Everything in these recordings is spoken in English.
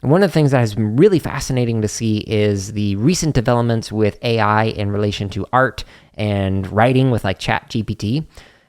One of the things that has been really fascinating to see is the recent developments with AI in relation to art and writing with like ChatGPT.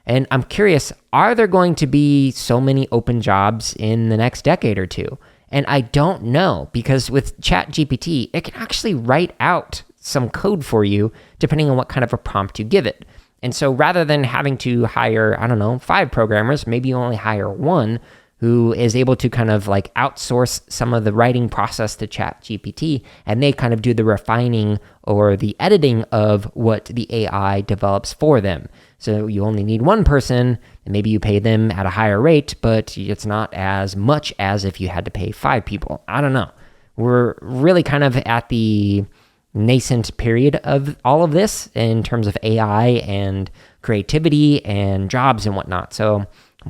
And I'm curious, are there going to be so many open jobs in the next decade or two? And I don't know, because with ChatGPT, it can actually write out some code for you depending on what kind of a prompt you give it. And so rather than having to hire, 5 programmers, maybe you only hire one who is able to kind of like outsource some of the writing process to ChatGPT, and they kind of do the refining or the editing of what the AI develops for them. So you only need one person, and maybe you pay them at a higher rate, but it's not as much as if you had to pay 5 people. I don't know. We're really kind of at the nascent period of all of this in terms of AI and creativity and jobs and whatnot. So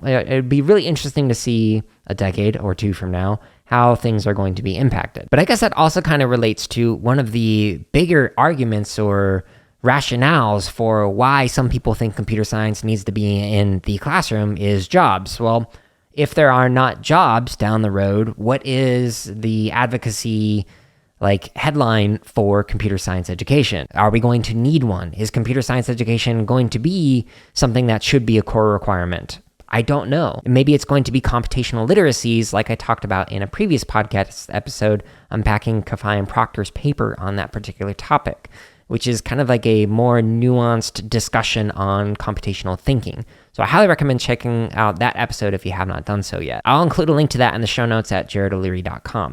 it'd be really interesting to see a decade or two from now how things are going to be impacted. But I guess that also kind of relates to one of the bigger arguments or rationales for why some people think computer science needs to be in the classroom is jobs. Well, if there are not jobs down the road, what is the advocacy headline for computer science education? Are we going to need one? Is computer science education going to be something that should be a core requirement? I don't know. Maybe it's going to be computational literacies, like I talked about in a previous podcast episode, unpacking Kafai and Proctor's paper on that particular topic, which is kind of like a more nuanced discussion on computational thinking. So I highly recommend checking out that episode if you have not done so yet. I'll include a link to that in the show notes at jaredoleary.com.